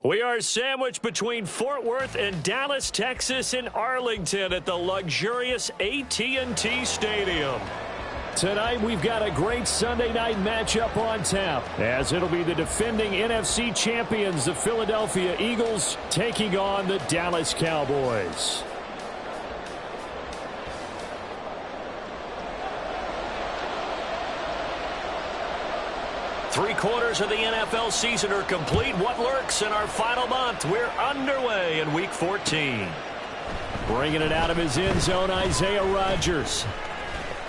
We are sandwiched between Fort Worth and Dallas, Texas in Arlington at the luxurious AT&T Stadium. Tonight we've got a great Sunday night matchup on tap, as it'll be the defending NFC champions, the Philadelphia Eagles, taking on the Dallas Cowboys. Three-quarters of the NFL season are complete. What lurks in our final month? We're underway in Week 14. Bringing it out of his end zone, Isaiah Rodgers.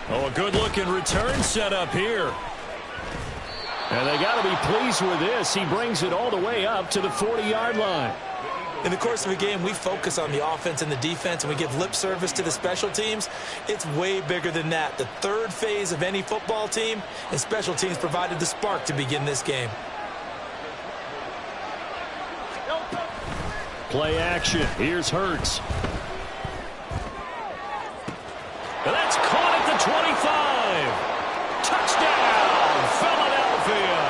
Oh, a good-looking return set up here. And they got to be pleased with this. He brings it all the way up to the 40-yard line. In the course of a game, we focus on the offense and the defense, and we give lip service to the special teams. It's way bigger than that. The third phase of any football team, and special teams provided the spark to begin this game. Play action. Here's Hurts. And that's caught at the 25. Touchdown, Philadelphia.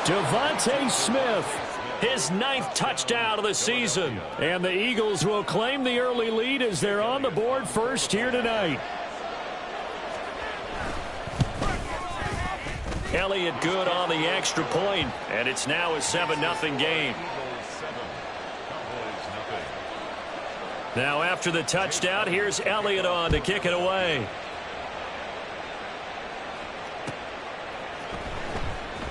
Devontae Smith. His 9th touchdown of the season. And the Eagles will claim the early lead as they're on the board first here tonight. Elliott good on the extra point, and it's now a 7-0 game. Now after the touchdown, here's Elliott on to kick it away.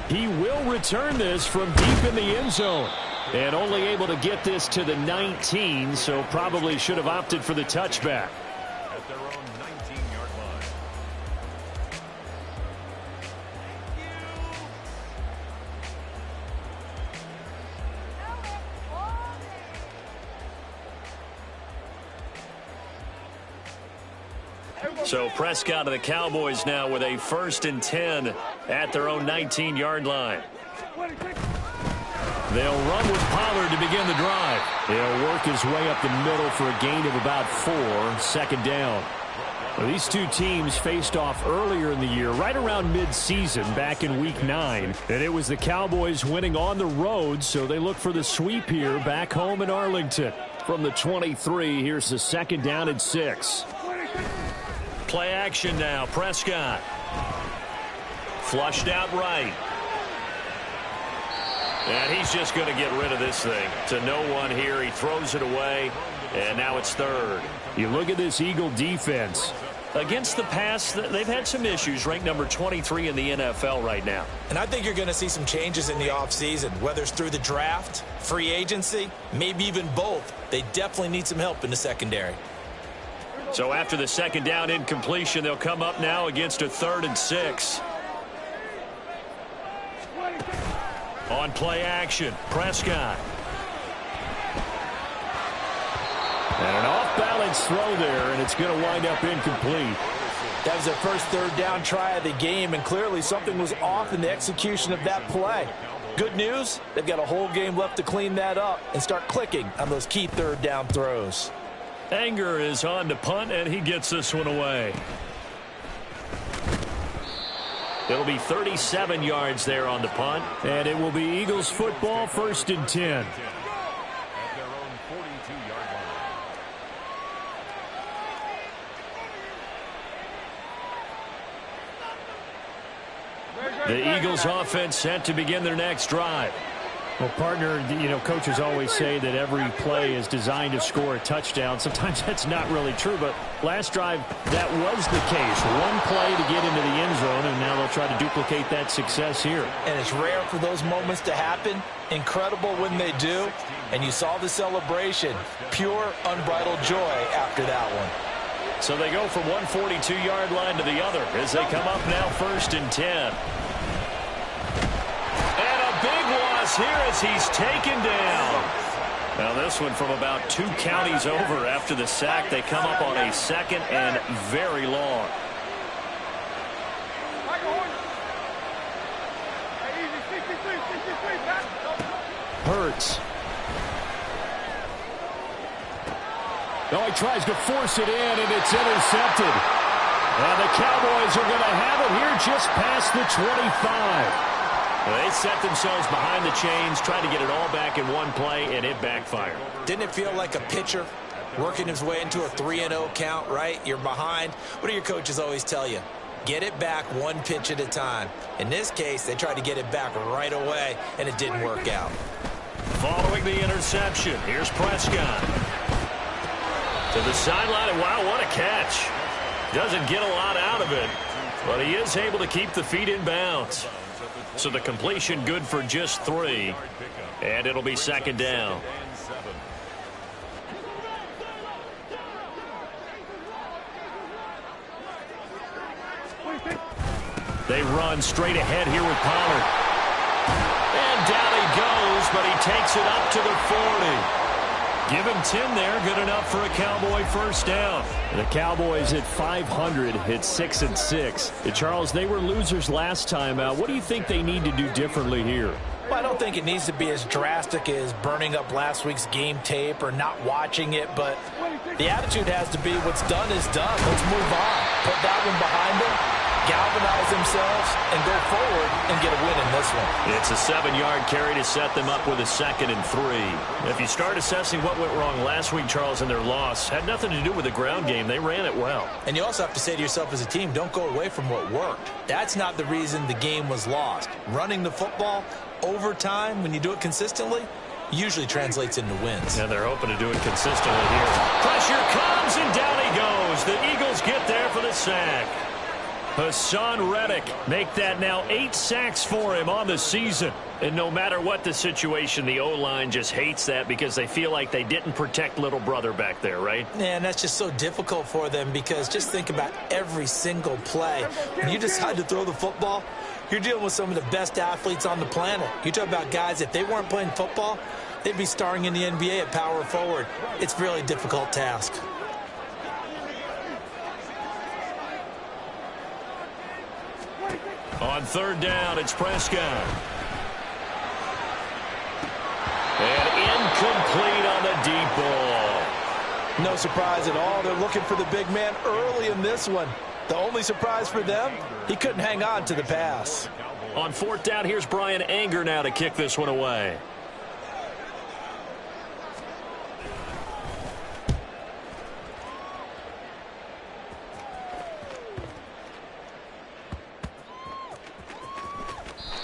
He will return this from deep in the end zone. And only able to get this to the 19, so probably should have opted for the touchback. At their own 19-yard line. So Prescott of the Cowboys now with a 1st and 10 at their own 19-yard line. They'll run with Pollard to begin the drive. He'll work his way up the middle for a gain of about 4, 2nd down. Well, these two teams faced off earlier in the year, right around mid-season, back in Week 9. And it was the Cowboys winning on the road, so they look for the sweep here back home in Arlington. From the 23, here's the 2nd down and 6. Play action now, Prescott. Flushed out right. And he's just going to get rid of this thing. To no one here. He throws it away, and now it's 3rd. You look at this Eagle defense. Against the pass, they've had some issues. Ranked number 23 in the NFL right now. And I think you're going to see some changes in the offseason, whether it's through the draft, free agency, maybe even both. They definitely need some help in the secondary. So after the 2nd down incompletion, they'll come up now against a 3rd and 6. On play action, Prescott. And an off-balance throw there, and it's going to wind up incomplete. That was their first 3rd down try of the game, and clearly something was off in the execution of that play. Good news, they've got a whole game left to clean that up and start clicking on those key 3rd down throws. Anger is on to punt, and he gets this one away. It'll be 37 yards there on the punt, and it will be Eagles football, 1st and 10. At their own 42-yard line. The Eagles offense set to begin their next drive. Well, partner, coaches always say that every play is designed to score a touchdown. Sometimes that's not really true, but last drive, that was the case. One play to get into the end zone, and now they'll try to duplicate that success here. And it's rare for those moments to happen. Incredible when they do. And you saw the celebration. Pure, unbridled joy after that one. So they go from one 42-yard line to the other as they come up now 1st and 10. Here as he's taken down. Now this one from about 2 counties over after the sack. They come up on a 2nd and very long. Hurts. Oh, he tries to force it in, and it's intercepted. And the Cowboys are going to have it here just past the 25. They set themselves behind the chains, trying to get it all back in one play, and it backfired. Didn't it feel like a pitcher working his way into a 3-0 count, right? You're behind. What do your coaches always tell you? Get it back one pitch at a time. In this case, they tried to get it back right away, and it didn't work out. Following the interception, here's Prescott. To the sideline, and wow, what a catch. Doesn't get a lot out of it, but he is able to keep the feet in bounds. So the completion good for just 3, and it'll be second down. They run straight ahead here with Pollard. And down he goes, but he takes it up to the 40. Give him 10 there, good enough for a Cowboy first down. The Cowboys at 500, hit 6-6. Charles, they were losers last time out. What do you think they need to do differently here? Well, I don't think it needs to be as drastic as burning up last week's game tape or not watching it, but the attitude has to be what's done is done. Let's move on. Put that one behind them, galvanize themselves, and go forward and get a win in this one. It's a 7-yard carry to set them up with a 2nd and 3. If you start assessing what went wrong last week, Charles, in their loss, had nothing to do with the ground game. They ran it well. And you also have to say to yourself as a team, don't go away from what worked. That's not the reason the game was lost. Running the football over time, when you do it consistently, usually translates into wins. And they're hoping to do it consistently here. Pressure comes, and down he goes. The Eagles get there for the sack. Hassan Reddick make that now 8 sacks for him on the season. And no matter what the situation, the O-line just hates that because they feel like they didn't protect little brother back there, right? Yeah, and that's just so difficult for them because just think about every single play. When you decide to throw the football, you're dealing with some of the best athletes on the planet. You talk about guys, if they weren't playing football, they'd be starring in the NBA at power forward. It's a really difficult task. On 3rd down, it's Prescott. And incomplete on the deep ball. No surprise at all. They're looking for the big man early in this one. The only surprise for them, he couldn't hang on to the pass. On 4th down, here's Brian Anger now to kick this one away.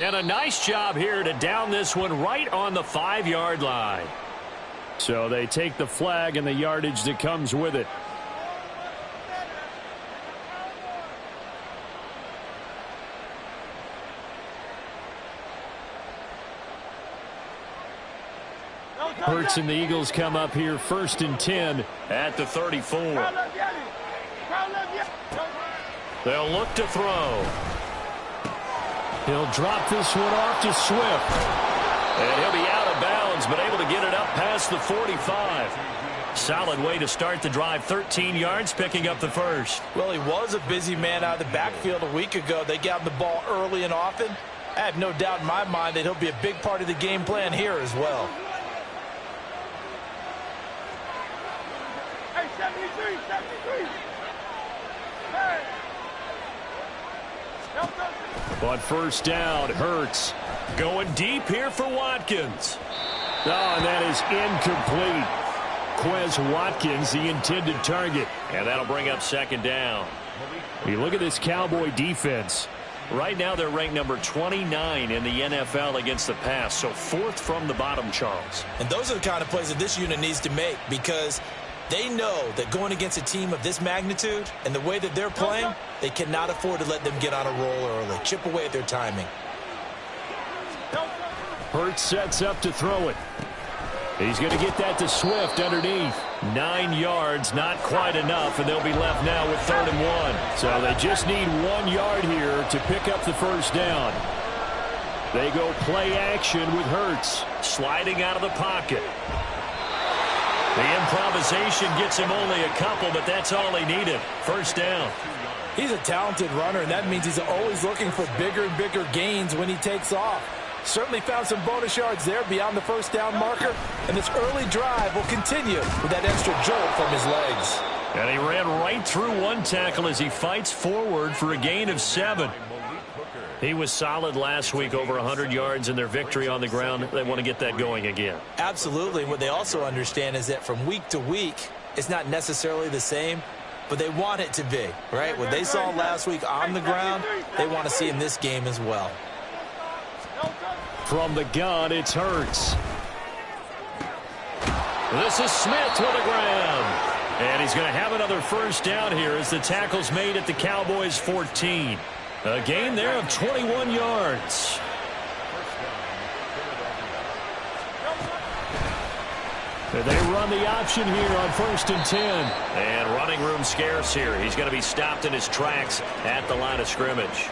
And a nice job here to down this one right on the 5-yard line. So they take the flag and the yardage that comes with it. Hurts and the Eagles come up here 1st and 10 at the 34. They'll look to throw. He'll drop this one off to Swift. And he'll be out of bounds, but able to get it up past the 45. Solid way to start the drive. 13 yards, picking up the first. Well, he was a busy man out of the backfield a week ago. They got him the ball early and often. I have no doubt in my mind that he'll be a big part of the game plan here as well. Hey, 73, 73. Hey. On 1st down, Hurts going deep here for Watkins. Oh, and that is incomplete. Quez Watkins, the intended target. And that'll bring up 2nd down. You look at this Cowboy defense. Right now they're ranked number 29 in the NFL against the pass. So 4th from the bottom, Charles. And those are the kind of plays that this unit needs to make because they know that going against a team of this magnitude and the way that they're playing, they cannot afford to let them get on a roll early. Chip away at their timing. Hurts sets up to throw it. He's going to get that to Swift underneath. 9 yards, not quite enough, and they'll be left now with 3rd and 1. So they just need 1 yard here to pick up the first down. They go play action with Hurts. Sliding out of the pocket. The improvisation gets him only a couple, but that's all he needed. First down. He's a talented runner, and that means he's always looking for bigger and bigger gains when he takes off. Certainly found some bonus yards there beyond the first down marker, and this early drive will continue with that extra jolt from his legs. And he ran right through one tackle as he fights forward for a gain of 7. He was solid last week, over 100 yards in their victory on the ground. They want to get that going again. Absolutely. What they also understand is that from week to week, it's not necessarily the same, but they want it to be, right? What they saw last week on the ground, they want to see in this game as well. From the gun, it's Hurts. This is Smith with a grab. And he's going to have another first down here as the tackle's made at the Cowboys' 14. A gain there of 21 yards. They run the option here on 1st and 10. And running room scarce here. He's going to be stopped in his tracks at the line of scrimmage.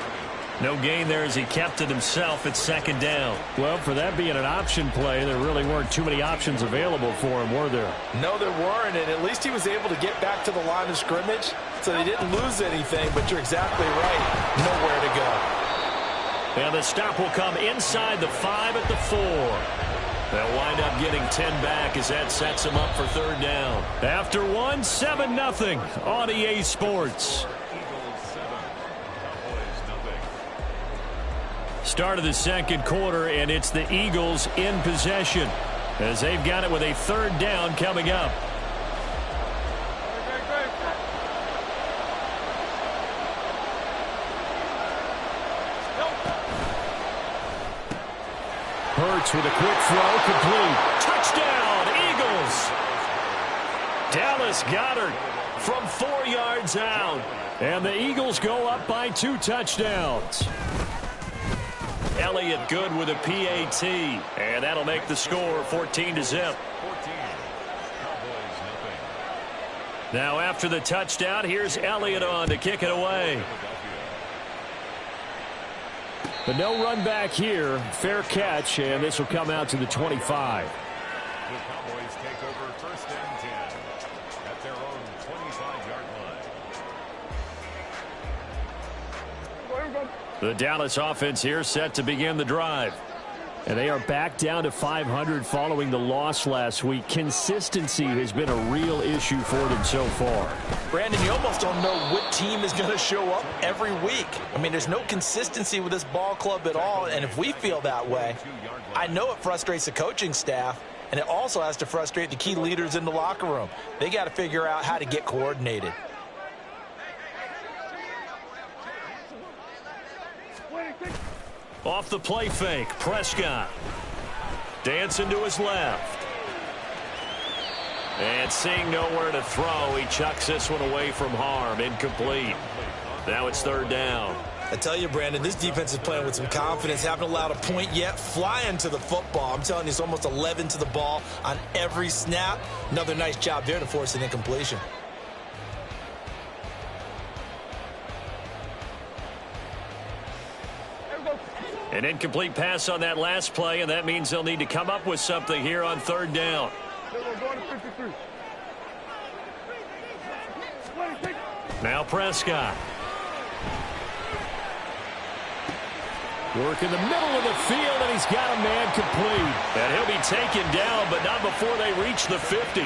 No gain there as he kept it himself at 2nd down. Well, for that being an option play, there really weren't too many options available for him, were there? No, there weren't, and at least he was able to get back to the line of scrimmage, so they didn't lose anything, but you're exactly right. Nowhere to go. And the stop will come inside the 5 at the 4. They'll wind up getting 10 back as that sets them up for 3rd down. After one, 7-0 on EA Sports. Start of the 2nd quarter, and it's the Eagles in possession as they've got it with a 3rd down coming up. Hurts with a quick throw, complete. Touchdown, Eagles! Dallas Goedert from 4 yards out. And the Eagles go up by 2 touchdowns. Elliott good with a PAT. And that'll make the score 14-0. Now after the touchdown, here's Elliott on to kick it away. But no run back here. Fair catch, and this will come out to the 25. The Cowboys take over 1st and 10 at their own 25-yard line. The Dallas offense here set to begin the drive. And they are back down to 500 following the loss last week. Consistency has been a real issue for them so far. Brandon, you almost don't know what team is going to show up every week. I mean, there's no consistency with this ball club at all, and if we feel that way, I know it frustrates the coaching staff, and it also has to frustrate the key leaders in the locker room. They got to figure out how to get coordinated. Off the play fake, Prescott. Dancing to his left. And seeing nowhere to throw, he chucks this one away from harm. Incomplete. Now it's 3rd down. I tell you, Brandon, this defense is playing with some confidence. Haven't allowed a point yet. Flying to the football. I'm telling you, it's almost 11 to the ball on every snap. Another nice job there to force an incompletion. An incomplete pass on that last play, and that means they'll need to come up with something here on 3rd down. Now Prescott. Work in the middle of the field, and he's got a man complete. And he'll be taken down, but not before they reach the 50.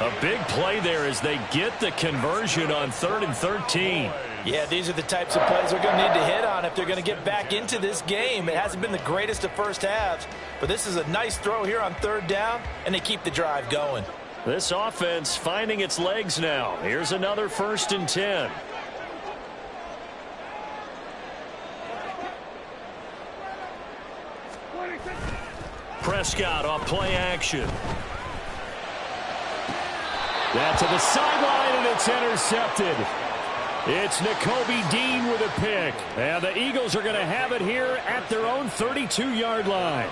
A big play there as they get the conversion on 3rd and 13. Yeah, these are the types of plays they're going to need to hit on if they're going to get back into this game. It hasn't been the greatest of first halves, but this is a nice throw here on 3rd down, and they keep the drive going. This offense finding its legs now. Here's another 1st and 10. Prescott off play action. That's to the sideline, and it's intercepted. It's Nakobe Dean with a pick. And the Eagles are going to have it here at their own 32-yard line.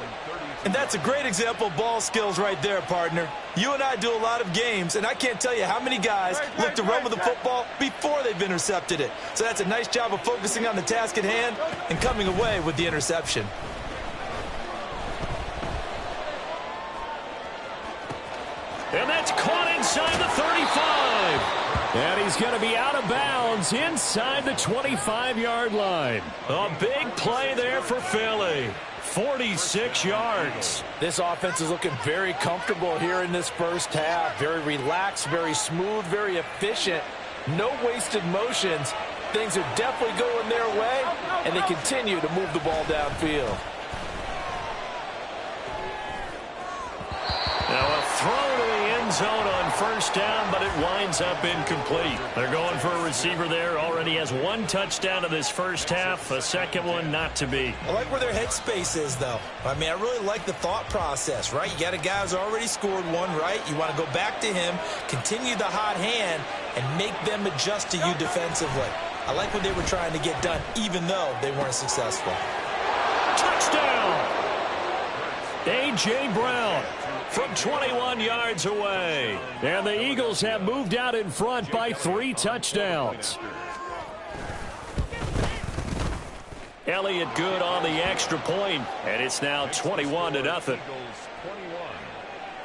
And that's a great example of ball skills right there, partner. You and I do a lot of games, and I can't tell you how many guys look to run with the football before they've intercepted it. So that's a nice job of focusing on the task at hand and coming away with the interception. And that's caught inside the 35. And he's going to be out of bounds inside the 25-yard line. A big play there for Philly. 46 yards. This offense is looking very comfortable here in this first half. Very relaxed, very smooth, very efficient. No wasted motions. Things are definitely going their way, and they continue to move the ball downfield. Now a throw to the end zone on first down, but it winds up incomplete. They're going for a receiver there. Already has one touchdown in this first half. A second one not to be. I like where their headspace is, though. I mean, I really like the thought process, right? You got a guy who's already scored one, right? You want to go back to him, continue the hot hand, and make them adjust to you defensively. I like what they were trying to get done, even though they weren't successful. Touchdown! A.J. Brown from 21 yards away. And the Eagles have moved out in front by 3 touchdowns. Elliott good on the extra point, and it's now 21-0. Eagles 21,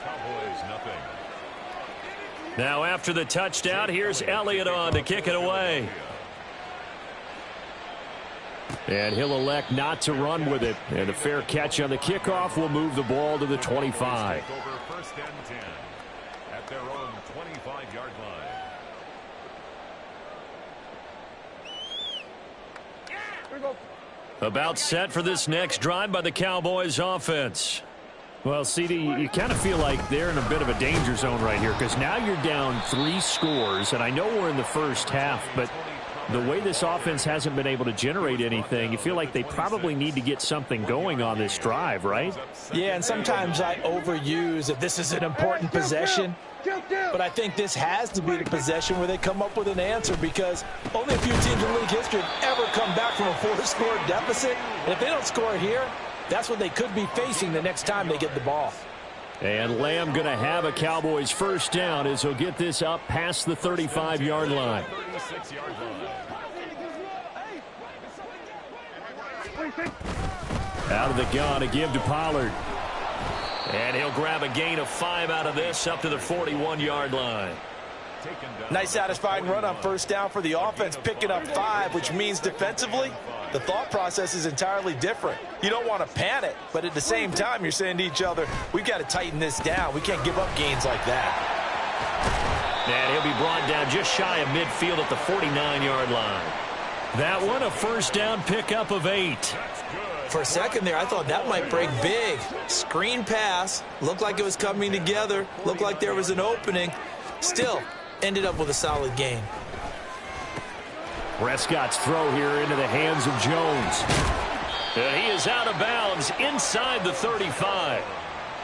Cowboys nothing. Now after the touchdown, here's Elliott on to kick it away. And he'll elect not to run with it. And a fair catch on the kickoff will move the ball to the 25. Take over first and 10 at their own 25-yard line. About set for this next drive by the Cowboys offense. Well, CD, you kind of feel like they're in a bit of a danger zone right here because now you're down 3 scores, and I know we're in the first half, but the way this offense hasn't been able to generate anything, you feel like they probably need to get something going on this drive, right? Yeah, and sometimes I overuse if this is an important possession. But I think this has to be the possession where they come up with an answer because only a few teams in league history have ever come back from a 4-score deficit. And if they don't score here, that's what they could be facing the next time they get the ball. And Lamb going to have a Cowboys first down as he'll get this up past the 35-yard line. 36-yard line. Out of the gun to give to Pollard. And he'll grab a gain of 5 out of this up to the 41-yard line. Nice satisfying run on first down for the offense, picking up 5, which means defensively, the thought process is entirely different. You don't want to panic, but at the same time, you're saying to each other, we've got to tighten this down. We can't give up gains like that. And he'll be brought down just shy of midfield at the 49-yard line. That one, a first down pickup of 8. For a second there, I thought that might break big. Screen pass, looked like it was coming together, looked like there was an opening. Still, ended up with a solid gain. Prescott's throw here into the hands of Jones. And he is out of bounds inside the 35.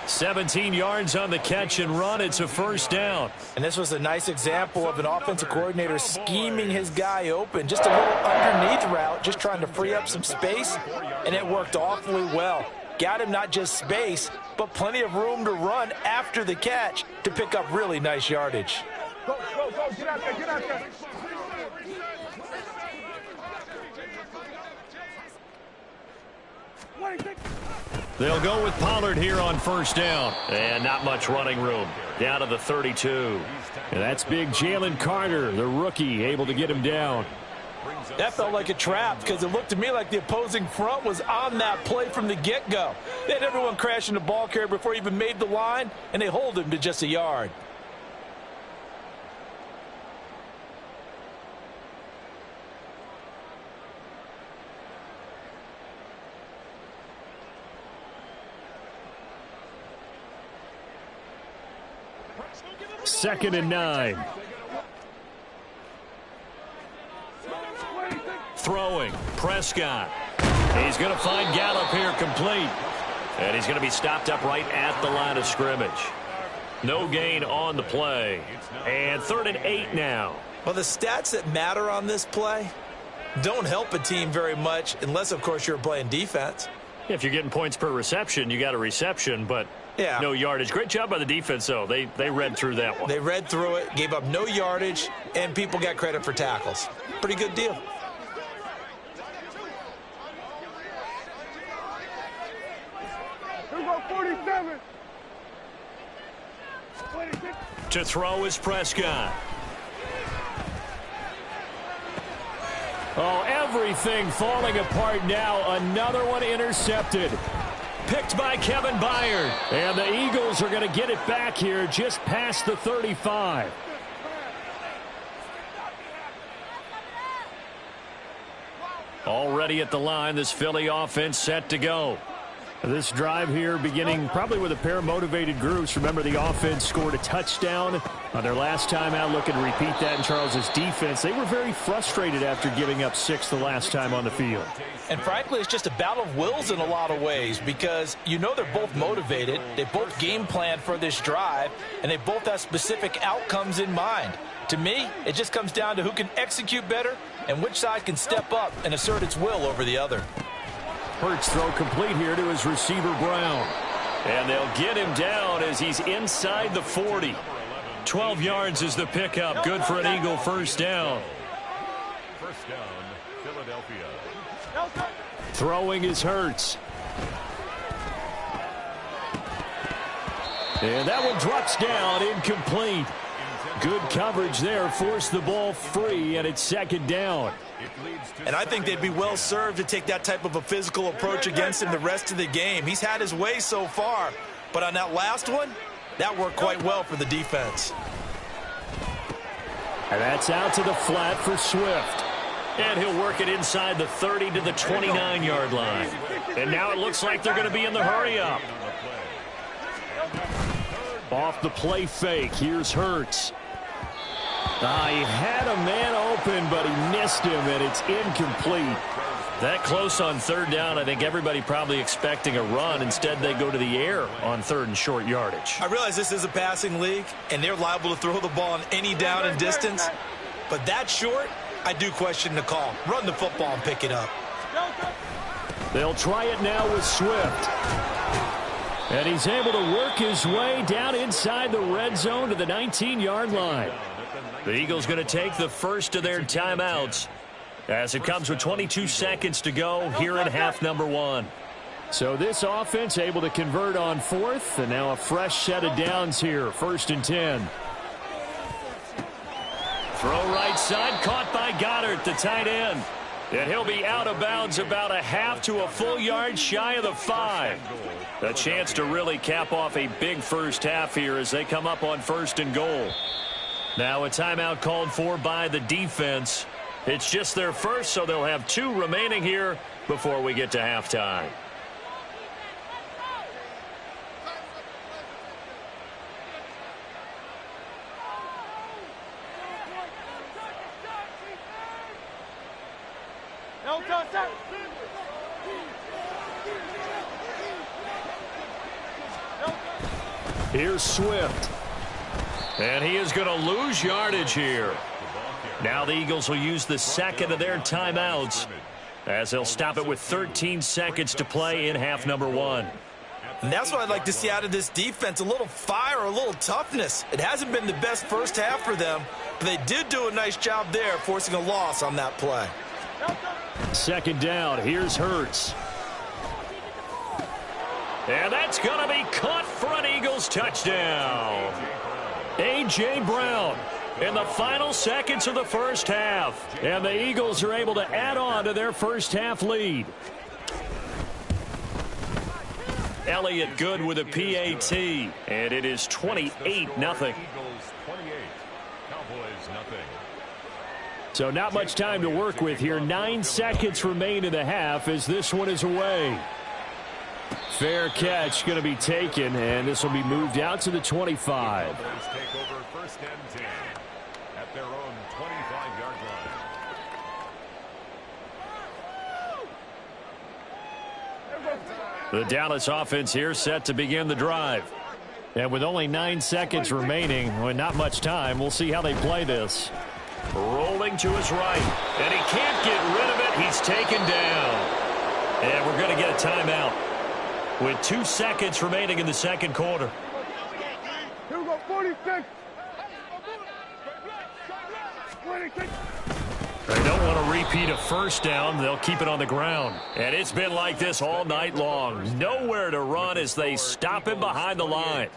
17 yards on the catch and run. It's a first down. And this was a nice example of an offensive coordinator scheming his guy open. Just a little underneath route, just trying to free up some space, and it worked awfully well. Got him not just space, but plenty of room to run after the catch to pick up really nice yardage. Go, go, go, get out there, get out there. They'll go with Pollard here on first down. And not much running room. Down to the 32. And that's big Jalen Carter, the rookie, able to get him down. That felt like a trap because it looked to me like the opposing front was on that play from the get-go. They had everyone crashing the ball carrier before he even made the line, and they hold him to just a yard. Second and 9. Throwing, Prescott. He's going to find Gallup here complete. And he's going to be stopped up right at the line of scrimmage. No gain on the play. And 3rd and 8 now. Well, the stats that matter on this play don't help a team very much unless, of course, you're playing defense. If you're getting points per reception, you got a reception, but no yardage. Great job by the defense, though. They read through that one. They read through it, gave up no yardage, and people got credit for tackles. Pretty good deal. Here we go, 47. To throw is Prescott. Oh, everything falling apart now. Another one intercepted. Picked by Kevin Byard. And the Eagles are going to get it back here just past the 35. Already at the line, this Philly offense set to go. This drive here beginning probably with a pair of motivated groups. Remember, the offense scored a touchdown on their last time out. Looking to repeat that in Charles's defense. They were very frustrated after giving up 6 the last time on the field. And frankly, it's just a battle of wills in a lot of ways because you know they're both motivated. They both game plan for this drive, and they both have specific outcomes in mind. To me, it just comes down to who can execute better and which side can step up and assert its will over the other. Hurts throw complete here to his receiver, Brown. And they'll get him down as he's inside the 40. 12 yards is the pickup. Good for an Eagle first down. First down, Philadelphia. Throwing is Hurts. And that one drops down, incomplete. Good coverage there, forced the ball free, and it's second down. And I think they'd be well served to take that type of a physical approach against him the rest of the game. He's had his way so far, but on that last one, that worked quite well for the defense. And that's out to the flat for Swift. And he'll work it inside the 30 to the 29-yard line. And now it looks like they're going to be in the hurry-up. Off the play fake, here's Hurts. He had a man open, but he missed him, and it's incomplete. That close on third down, I think everybody probably expecting a run. Instead, they go to the air on third and short yardage. I realize this is a passing league, and they're liable to throw the ball on any down and distance. But that short, I do question the call. Run the football and pick it up. They'll try it now with Swift. And he's able to work his way down inside the red zone to the 19-yard line. The Eagles going to take the first of their timeouts as it comes with 22 seconds to go here in half number 1. So this offense able to convert on fourth, and now a fresh set of downs here, 1st and 10. Throw right side, caught by Goddard, the tight end. And he'll be out of bounds about a half to a full yard shy of the 5. A chance to really cap off a big first half here as they come up on 1st and goal. Now a timeout called for by the defense. It's just their first, so they'll have 2 remaining here before we get to halftime. Here's Swift. And he is going to lose yardage here. Now the Eagles will use the second of their timeouts as they'll stop it with 13 seconds to play in half number 1. And that's what I'd like to see out of this defense, a little fire, a little toughness. It hasn't been the best first half for them, but they did do a nice job there forcing a loss on that play. Second down, here's Hurts. And that's going to be caught for an Eagles touchdown. A.J. Brown in the final seconds of the first half. And the Eagles are able to add on to their first half lead. Elliott good with a PAT. And it is 28-0. So not much time to work with here. 9 seconds remain in the half as this one is away. Fair catch going to be taken, and this will be moved out to the 25. Take over 1st and 10 at their own 25-yard line. The Dallas offense here set to begin the drive. And with only 9 seconds remaining, well, not much time, we'll see how they play this. Rolling to his right, and he can't get rid of it. He's taken down. And we're going to get a timeout with 2 seconds remaining in the second quarter. Here we go, 46. 26. They don't want to repeat a first down. They'll keep it on the ground. And it's been like this all night long. Nowhere to run as they stop him behind the line.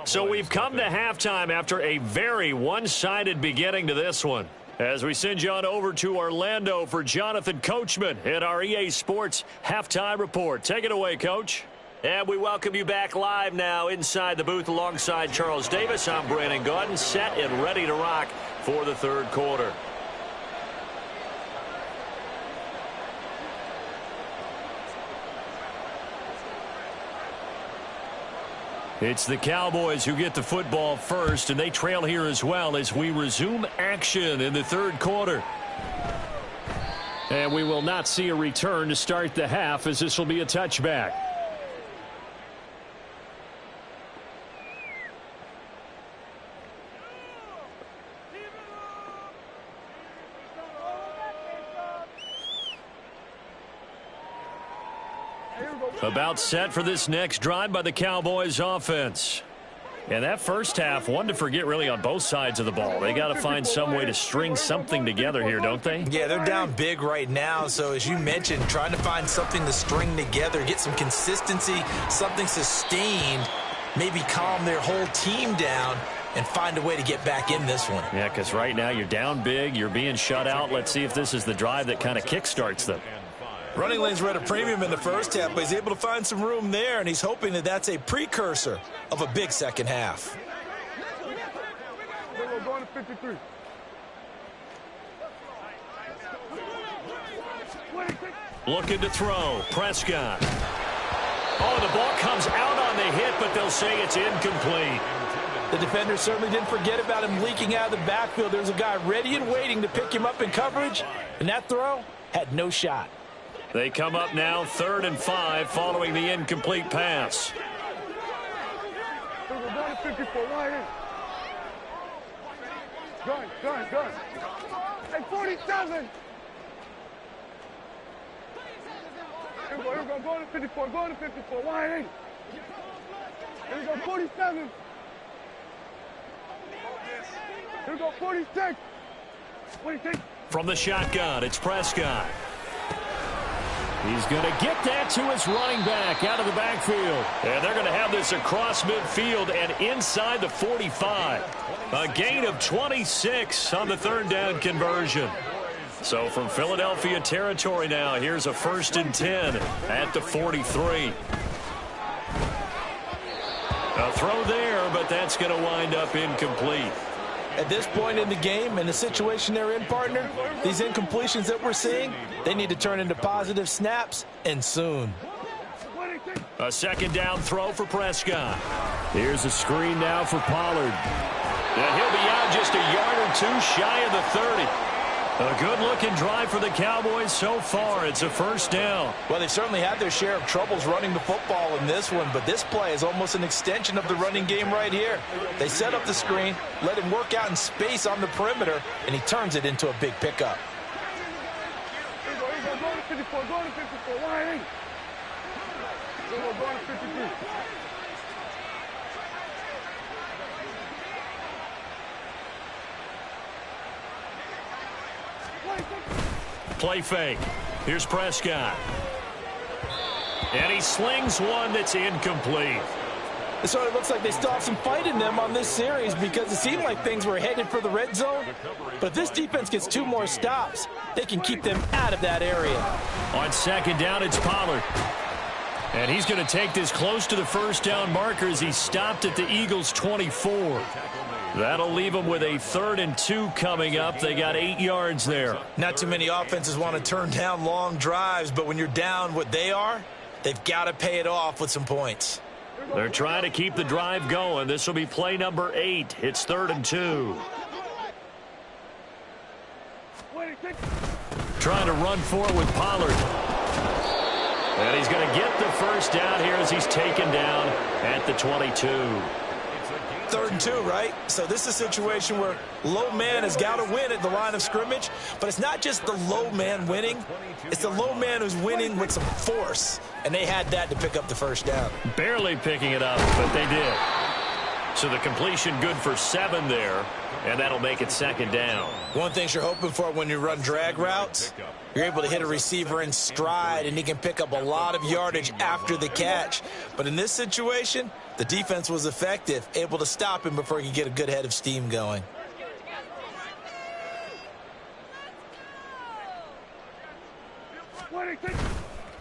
So we've come to halftime after a very one-sided beginning to this one. As we send you on over to Orlando for Jonathan Coachman at our EA Sports Halftime Report. Take it away, Coach. And we welcome you back live now inside the booth alongside Charles Davis. I'm Brandon Gaudin, set and ready to rock for the third quarter. It's the Cowboys who get the football first, and they trail here as well as we resume action in the third quarter. And we will not see a return to start the half, as this will be a touchback. About set for this next drive by the Cowboys offense. And that first half, one to forget really on both sides of the ball. They got to find some way to string something together here, don't they? Yeah, they're down big right now. So as you mentioned, trying to find something to string together, get some consistency, something sustained, maybe calm their whole team down and find a way to get back in this one. Yeah, because right now you're down big, you're being shut out. Let's see if this is the drive that kind of kickstarts them. Running lanes were at a premium in the first half, but he's able to find some room there, and he's hoping that that's a precursor of a big second half. We're going to 53. Looking to throw. Prescott. Oh, the ball comes out on the hit, but they'll say it's incomplete. The defender certainly didn't forget about him leaking out of the backfield. There's a guy ready and waiting to pick him up in coverage, and that throw had no shot. They come up now 3rd and 5 following the incomplete pass. We're going to 54. Wide in. Gun. Hey, 47. Here we go. Going to 54. Going to 54. Wide in. Here we go. 47. Here we go. 46. 26. From the shotgun, it's Prescott. He's going to get that to his running back out of the backfield. And they're going to have this across midfield and inside the 45. A gain of 26 on the 3rd down conversion. So from Philadelphia territory now, here's a 1st and 10 at the 43. A throw there, but that's going to wind up incomplete. At this point in the game and the situation they're in, partner, these incompletions that we're seeing, they need to turn into positive snaps, and soon. A 2nd down throw for Prescott. Here's a screen now for Pollard. And he'll be out just a yard or two shy of the 30. A good-looking drive for the Cowboys so far. It's a 1st down. Well, they've certainly had their share of troubles running the football in this one, but this play is almost an extension of the running game right here. They set up the screen, let him work out in space on the perimeter, and he turns it into a big pickup. Here we go. Going to 54. Going to 54. Wide in. Here we go. Going to 53. Play fake. Here's Prescott. And he slings one that's incomplete. It sort of looks like they still have some fight in them on this series because it seemed like things were headed for the red zone. But if this defense gets 2 more stops, they can keep them out of that area. On 2nd down, it's Pollard. And he's going to take this close to the 1st down marker as he stopped at the Eagles' 24. That'll leave them with a 3rd and 2 coming up. They got 8 yards there. Not too many offenses want to turn down long drives, but when you're down what they are, they've got to pay it off with some points. They're trying to keep the drive going. This will be play number 8. It's 3rd and 2. Trying to run forward with Pollard. And he's going to get the 1st down here as he's taken down at the 22. 3rd and 2, right? So this is a situation where low man has got to win at the line of scrimmage, but it's not just the low man winning. It's the low man who's winning with some force, and they had that to pick up the 1st down. Barely picking it up, but they did. So the completion good for 7 there, and that'll make it 2nd down. One thing you're hoping for when you run drag routes, you're able to hit a receiver in stride, and he can pick up a lot of yardage after the catch. But in this situation, the defense was effective, able to stop him before he could get a good head of steam going.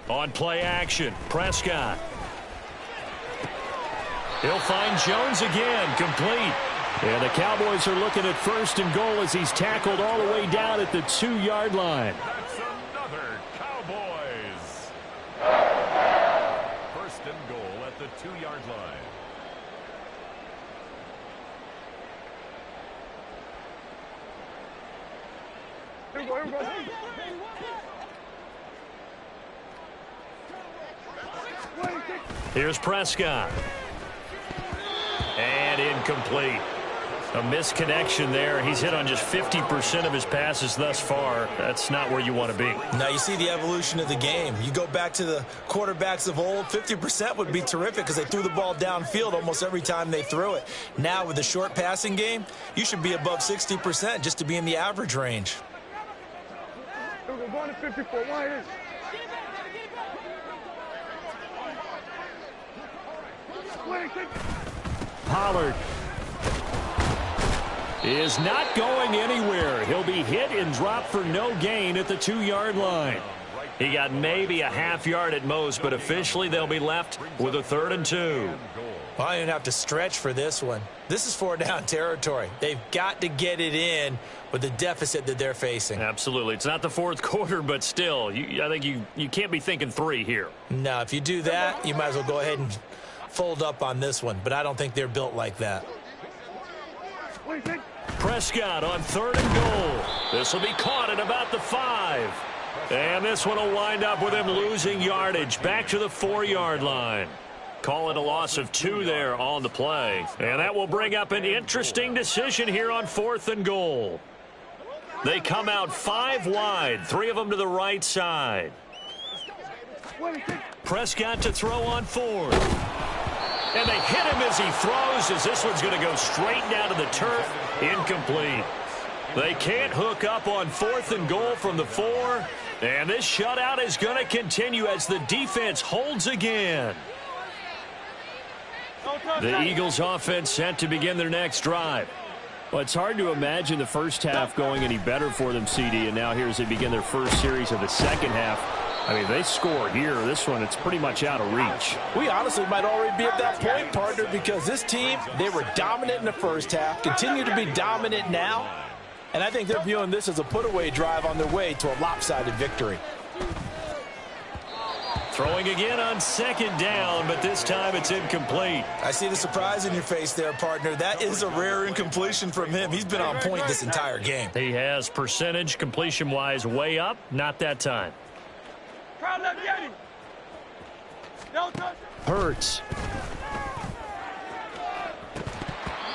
On play action, Prescott. He'll find Jones again, complete. And the Cowboys are looking at 1st and goal as he's tackled all the way down at the 2-yard line. That's another Cowboys. 1st and goal at the 2-yard line. Here we go, here we go. Here's Prescott. And incomplete. A misconnection there. He's hit on just 50% of his passes thus far. That's not where you want to be. Now you see the evolution of the game. You go back to the quarterbacks of old, 50% would be terrific because they threw the ball downfield almost every time they threw it. Now with the short passing game, you should be above 60% just to be in the average range. Here we go, going to 54. Why is? Pollard is not going anywhere. He'll be hit and dropped for no gain at the 2-yard line. He got maybe a half yard at most, but officially they'll be left with a 3rd and 2. Well, I didn't have to stretch for this one. This is 4-down territory. They've got to get it in with the deficit that they're facing. Absolutely. It's not the 4th quarter, but still, I think you can't be thinking 3 here. No, if you do that, you might as well go ahead and fold up on this one, but I don't think they're built like that. Prescott on 3rd and goal. This will be caught at about the 5. And this one will wind up with him losing yardage back to the 4-yard line. Call it a loss of 2 there on the play. And that will bring up an interesting decision here on 4th and goal. They come out 5 wide, 3 of them to the right side. Prescott to throw on 4th. And they hit him as he throws, as this one's going to go straight down to the turf. Incomplete. They can't hook up on 4th and goal from the 4. And this shutout is going to continue as the defense holds again. The Eagles offense set to begin their next drive. Well, it's hard to imagine the first half going any better for them, CD, and now here as they begin their first series of the second half. I mean, they score here. This one, it's pretty much out of reach. We honestly might already be at that point, partner, because this team, they were dominant in the first half, continue to be dominant now, and I think they're viewing this as a put-away drive on their way to a lopsided victory. Throwing again on 2nd down, but this time it's incomplete. I see the surprise in your face there, partner. That is a rare incompletion from him. He's been on point this entire game. He has percentage completion-wise way up, not that time. Hurts.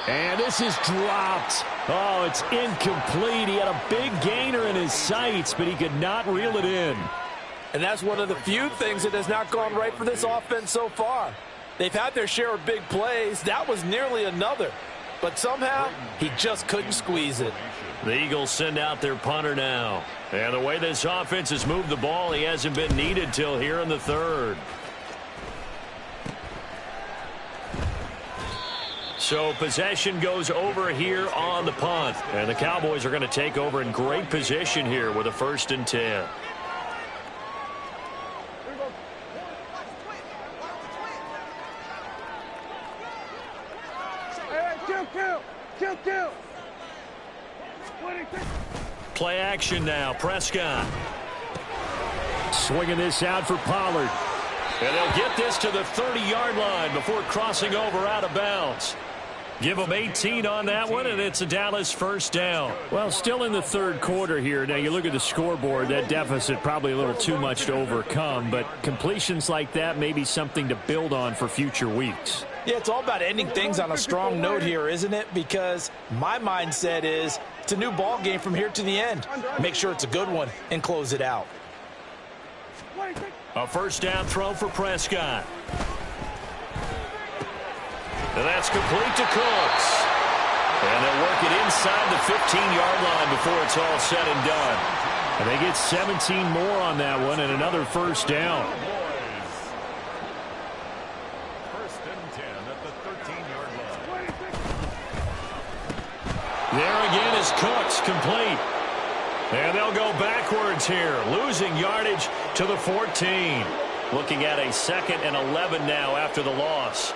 And this is dropped. Oh, it's incomplete. He had a big gainer in his sights, but he could not reel it in. And that's one of the few things that has not gone right for this offense so far. They've had their share of big plays. That was nearly another. But somehow, he just couldn't squeeze it. The Eagles send out their punter now. And the way this offense has moved the ball, he hasn't been needed till here in the 3rd. So possession goes over here on the punt. And the Cowboys are going to take over in great position here with a 1st and 10. Kill. Play action now. Prescott. Swinging this out for Pollard. And they'll get this to the 30-yard line before crossing over out of bounds. Give them 18 on that one, and it's a Dallas 1st down. Well, still in the 3rd quarter here. Now, you look at the scoreboard, that deficit probably a little too much to overcome, but completions like that may be something to build on for future weeks. Yeah, it's all about ending things on a strong note here, isn't it? Because my mindset is it's a new ball game from here to the end. Make sure it's a good one and close it out. A 1st down throw for Prescott. And that's complete to Cooks. And they'll work it inside the 15-yard line before it's all said and done. And they get 17 more on that one and another 1st down. There again is Cooks, complete. And they'll go backwards here, losing yardage to the 14. Looking at a 2nd and 11 now after the loss.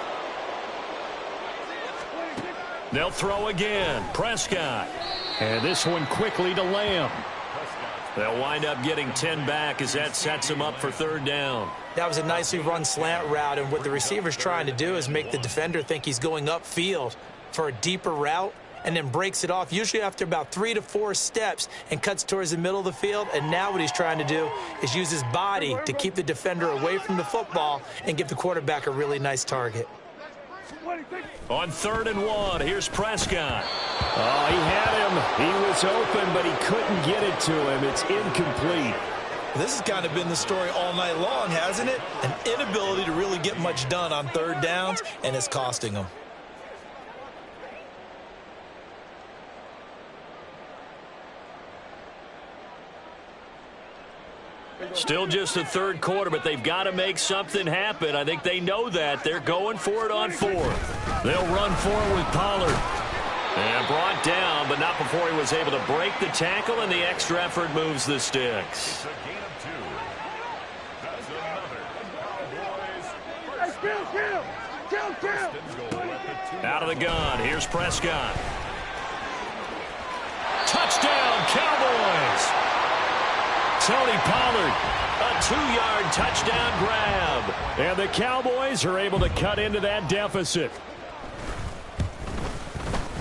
They'll throw again. Prescott. And this one quickly to Lamb. They'll wind up getting 10 back as that sets them up for 3rd down. That was a nicely run slant route, and what the receiver's trying to do is make the defender think he's going upfield for a deeper route, and then breaks it off, usually after about 3 to 4 steps, and cuts towards the middle of the field. And now what he's trying to do is use his body to keep the defender away from the football and give the quarterback a really nice target. On 3rd and 1, here's Prescott. Oh, he had him. He was open, but he couldn't get it to him. It's incomplete. This has kind of been the story all night long, hasn't it? An inability to really get much done on 3rd downs, and it's costing them. Still just the 3rd quarter, but they've got to make something happen. I think they know that. They're going for it on 4th. They'll run for it with Pollard. And brought down, but not before he was able to break the tackle, and the extra effort moves the sticks. Out of the gun, here's Prescott. Touchdown, Cowboys! Tony Pollard, a 2-yard touchdown grab. And the Cowboys are able to cut into that deficit.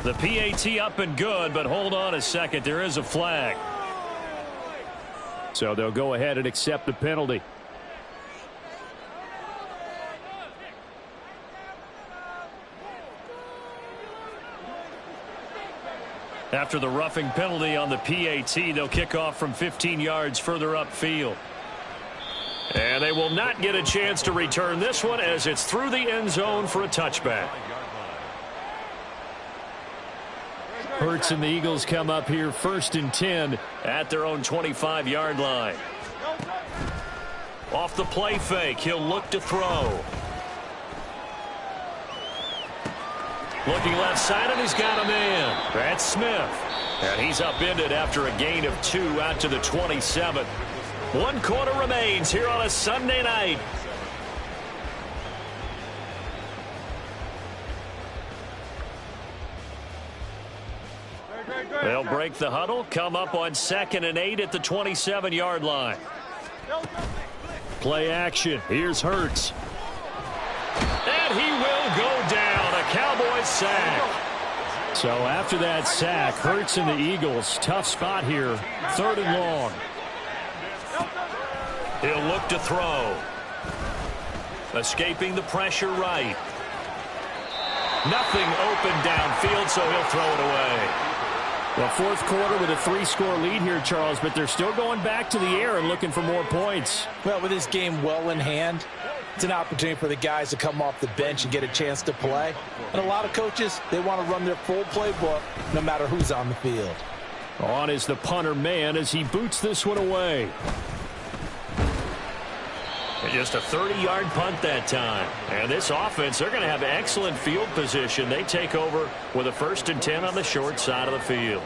The PAT up and good, but hold on a second. There is a flag. So they'll go ahead and accept the penalty. After the roughing penalty on the PAT, they'll kick off from 15 yards further upfield. And they will not get a chance to return this one as it's through the end zone for a touchback. Hurts and the Eagles come up here 1st and 10 at their own 25-yard line. Off the play fake, he'll look to throw. Looking left side, and he's got a man. That's Smith. And he's upended after a gain of 2 out to the 27. 1 quarter remains here on a Sunday night. They'll break the huddle, come up on 2nd and 8 at the 27-yard line. Play action. Here's Hurts. And he will go down. A Cowboys sack. So after that sack, Hurts and the Eagles, tough spot here. 3rd and long. He'll look to throw. Escaping the pressure right. Nothing open downfield, so he'll throw it away. Well, 4th quarter with a 3-score lead here, Charles, but they're still going back to the air and looking for more points. Well, with this game well in hand, it's an opportunity for the guys to come off the bench and get a chance to play. And a lot of coaches, they want to run their full playbook no matter who's on the field. On is the punter man as he boots this one away. And just a 30-yard punt that time. And this offense, they're going to have excellent field position. They take over with a 1st and 10 on the short side of the field.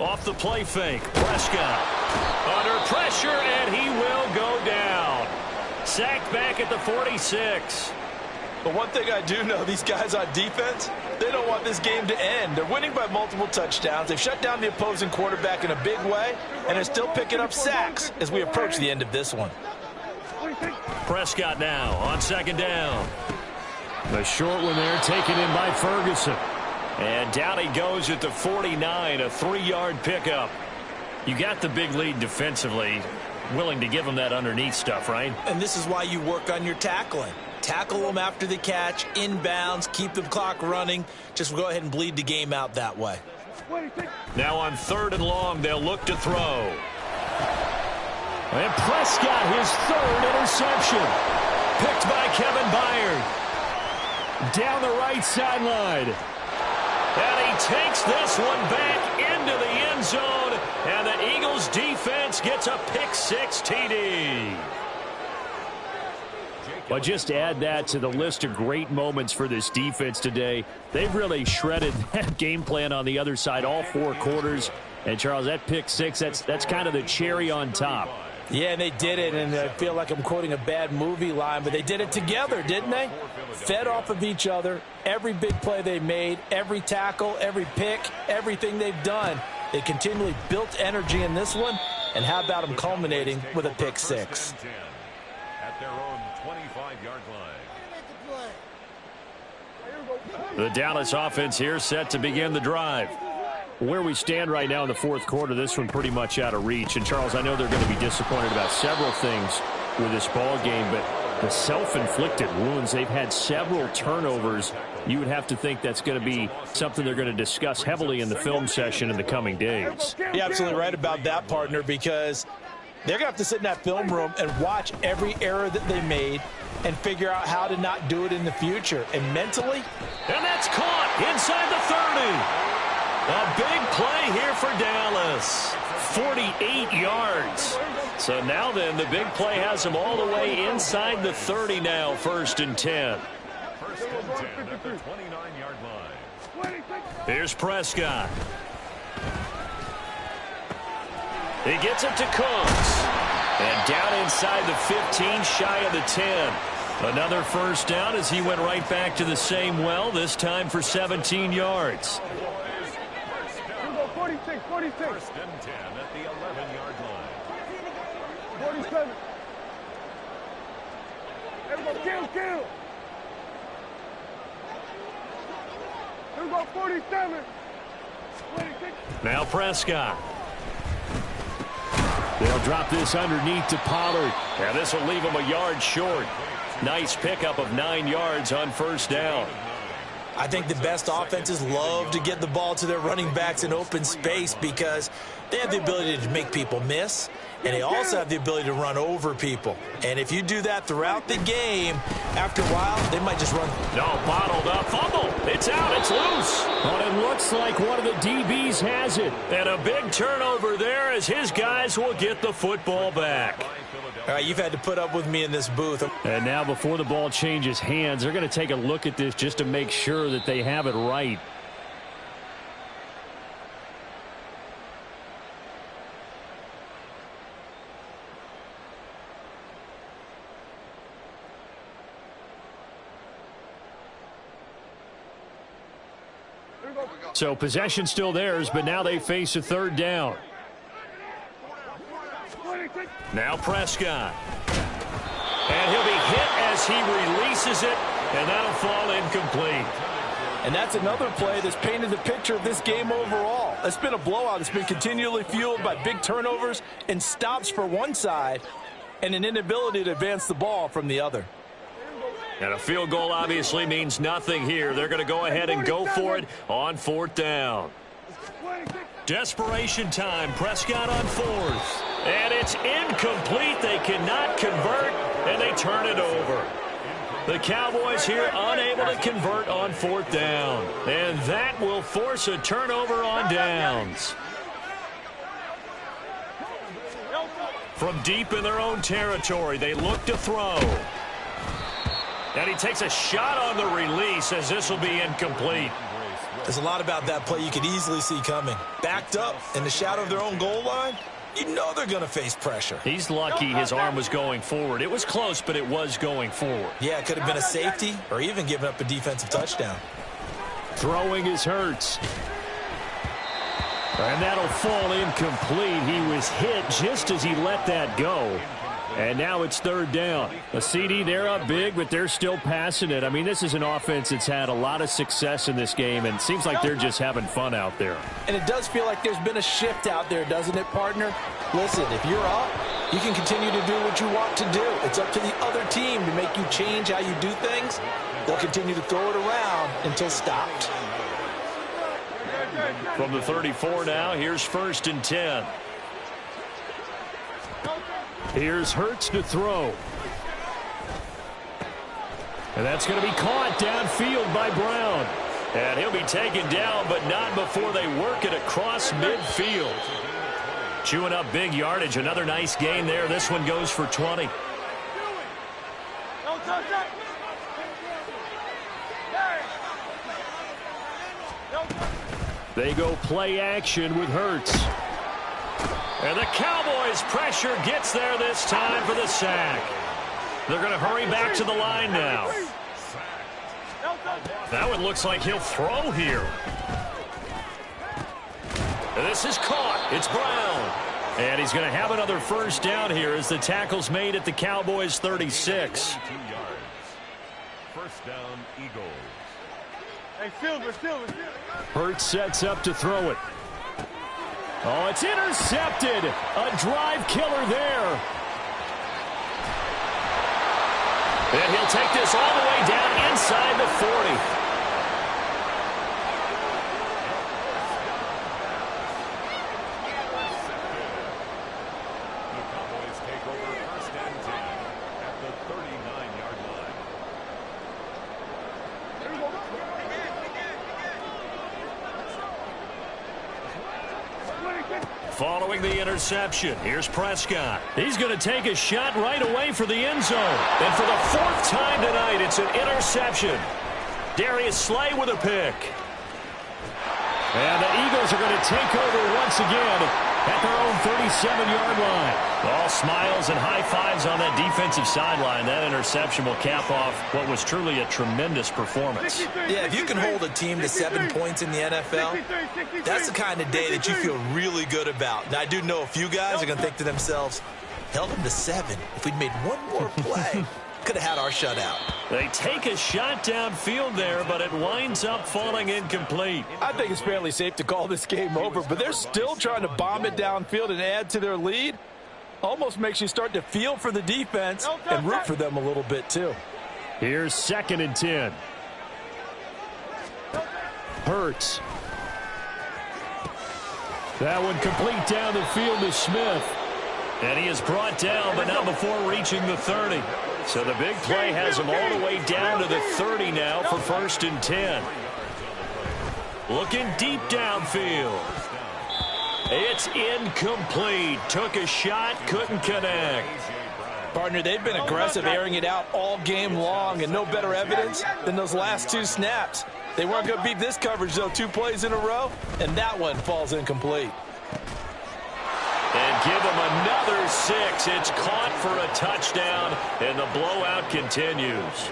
Off the play fake, Prescott under pressure, and he will go down. Sacked back at the 46. But one thing I do know, these guys on defense, they don't want this game to end. They're winning by multiple touchdowns. They've shut down the opposing quarterback in a big way, and they're still picking up sacks as we approach the end of this one. Prescott now on 2nd down. The short one there taken in by Ferguson. And down he goes at the 49, a 3-yard pickup. You got the big lead defensively. Willing to give him that underneath stuff, right? And this is why you work on your tackling. Tackle them after the catch, inbounds, keep the clock running. Just go ahead and bleed the game out that way. Now on 3rd and long, they'll look to throw. And Prescott, his 3rd interception. Picked by Kevin Byard. Down the right sideline. And he takes this one back into the end zone. And the Eagles defense gets a pick-6 TD. But just add that to the list of great moments for this defense today. They've really shredded that game plan on the other side all 4 quarters. And, Charles, that pick-6, that's kind of the cherry on top. Yeah, and they did it, and I feel like I'm quoting a bad movie line, but they did it together, didn't they? Fed off of each other, every big play they made, every tackle, every pick, everything they've done. They continually built energy in this one, and how about them culminating with a pick six? At their own 25-yard line. The Dallas offense here set to begin the drive. Where we stand right now in the fourth quarter, this one pretty much out of reach. And, Charles, I know they're going to be disappointed about several things with this ball game, but the self-inflicted wounds, they've had several turnovers. You would have to think that's going to be something they're going to discuss heavily in the film session in the coming days. You're absolutely right about that, partner, because they're going to have to sit in that film room and watch every error that they made and figure out how to not do it in the future. And mentally, and that's caught inside the 30. A big play here for Dallas. 48 yards. So now then, the big play has them all the way inside the 30 now, 1st and 10. First and 10 at the 29-yard line. Here's Prescott. He gets it to Cooks. And down inside the 15, shy of the 10. Another first down as he went right back to the same well, this time for 17 yards. 46, 46. First and 10 at the 11-yard line. 47. Everybody, kill. Here we go, 47. 26. Now Prescott. They'll drop this underneath to Pollard. And this will leave him a yard short. Nice pickup of 9 yards on first down. I think the best offenses love to get the ball to their running backs in open space because they have the ability to make people miss, and they also have the ability to run over people. And if you do that throughout the game, after a while, they might just run. No, bottled up. Fumble. It's out. It's loose. But it looks like one of the DBs has it. And a big turnover there as his guys will get the football back. All right, you've had to put up with me in this booth. And now before the ball changes hands, they're going to take a look at this just to make sure that they have it right. So possession still theirs, but now they face a third down. Now Prescott. And he'll be hit as he releases it, and that'll fall incomplete. And that's another play that's painted the picture of this game overall. It's been a blowout. It's been continually fueled by big turnovers and stops for one side and an inability to advance the ball from the other. And a field goal obviously means nothing here. They're going to go ahead and go for it on 4th down. Desperation time. Prescott on 4th. And it's incomplete. They cannot convert, and they turn it over. The Cowboys here unable to convert on 4th down. And that will force a turnover on downs. From deep in their own territory, they look to throw. And he takes a shot on the release as this will be incomplete. There's a lot about that play you could easily see coming. Backed up in the shadow of their own goal line, you know they're going to face pressure. He's lucky his arm was going forward. It was close, but it was going forward. Yeah, it could have been a safety or even given up a defensive touchdown. Throwing is Hurts. And that'll fall incomplete. He was hit just as he let that go. And now it's 3rd down. A CD, they're up big, but they're still passing it. I mean, this is an offense that's had a lot of success in this game, and it seems like they're just having fun out there. And it does feel like there's been a shift out there, doesn't it, partner? Listen, if you're up, you can continue to do what you want to do. It's up to the other team to make you change how you do things. They'll continue to throw it around until stopped. From the 34 now, here's 1st and 10. Here's Hurts to throw. And that's going to be caught downfield by Brown. And he'll be taken down, but not before they work it across midfield. Chewing up big yardage. Another nice gain there. This one goes for 20. They go play action with Hurts. And the Cowboys' pressure gets there this time for the sack. They're going to hurry back to the line now. That one looks like he'll throw here. This is caught. It's Brown. And he's going to have another first down here as the tackle's made at the Cowboys' 36. First down, Eagles. Hey, Silver. Hurts sets up to throw it. Oh, it's intercepted. A drive killer there. And he'll take this all the way down inside the 40. Following the interception, here's Prescott. He's going to take a shot right away for the end zone. And for the fourth time tonight, it's an interception. Darius Slay with a pick. And the Eagles are going to take over once again at their own 37-yard line. All smiles and high fives on that defensive sideline. That interception will cap off what was truly a tremendous performance. Yeah, if you can hold a team to 7 points in the NFL, that's the kind of day that you feel really good about. Now, I do know a few guys are going to think to themselves, held them to 7. If we'd made one more play, could have had our shutout. They take a shot downfield there, but it winds up falling incomplete. I think it's fairly safe to call this game over, but they're still trying to bomb it downfield and add to their lead. Almost makes you start to feel for the defense and root for them a little bit, too. Here's 2nd and 10. Hurts. That one complete down the field to Smith. And he is brought down, but not before reaching the 30. So the big play has him all the way down to the 30 now for 1st and 10. Looking deep downfield. It's incomplete. Took a shot, couldn't connect. Partner, they've been aggressive, airing it out all game long, and no better evidence than those last 2 snaps. They weren't going to beat this coverage, though, 2 plays in a row, and that one falls incomplete. And give them another 6. It's caught for a touchdown, and the blowout continues.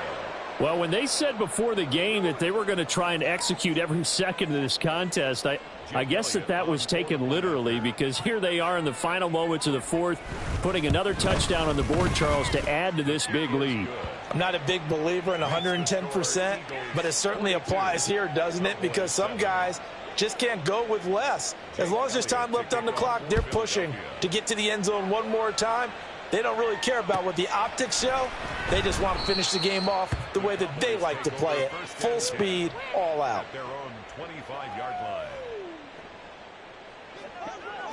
Well, when they said before the game that they were going to try and execute every second of this contest, I guess that was taken literally, because here they are in the final moments of the 4th, putting another touchdown on the board, Charles, to add to this big lead. I'm not a big believer in 110%, but it certainly applies here, doesn't it? Because some guys just can't go with less. As long as there's time left on the clock, they're pushing to get to the end zone one more time. They don't really care about what the optics show. They just want to finish the game off the way that they like to play it. Full speed, all out. Their own 25-yard line.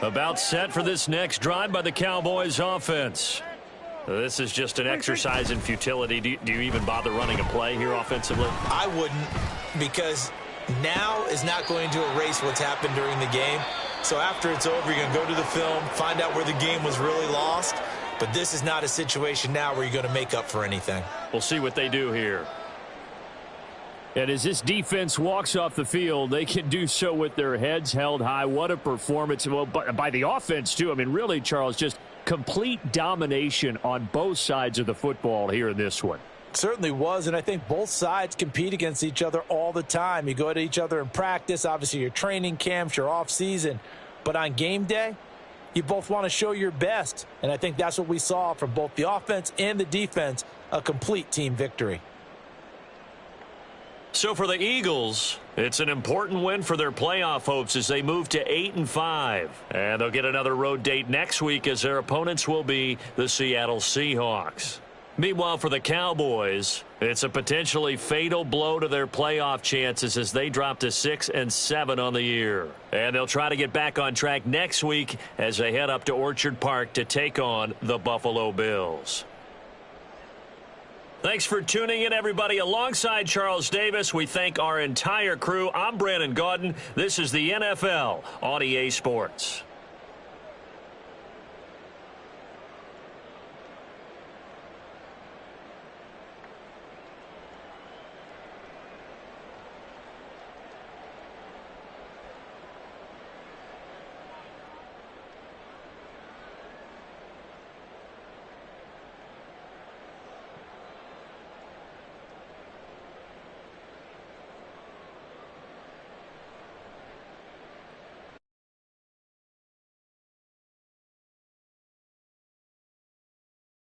About set for this next drive by the Cowboys offense. This is just an exercise in futility. Do you even bother running a play here offensively? I wouldn't, because now is not going to erase what's happened during the game. So after it's over, you're going to go to the film, find out where the game was really lost. But this is not a situation now where you're going to make up for anything. We'll see what they do here. And as this defense walks off the field, they can do so with their heads held high. What a performance. Well, by the offense, too. I mean, really, Charles, just complete domination on both sides of the football here in this one. Certainly was, and I think both sides compete against each other all the time. You go at each other in practice, obviously your training camps, your off-season. But on game day, you both want to show your best. And I think that's what we saw from both the offense and the defense, a complete team victory. So for the Eagles, it's an important win for their playoff hopes as they move to 8-5. And they'll get another road date next week as their opponents will be the Seattle Seahawks. Meanwhile, for the Cowboys, it's a potentially fatal blow to their playoff chances as they drop to 6-7 on the year. And they'll try to get back on track next week as they head up to Orchard Park to take on the Buffalo Bills. Thanks for tuning in, everybody. Alongside Charles Davis, we thank our entire crew. I'm Brandon Gaudin. This is the NFL on EA Sports.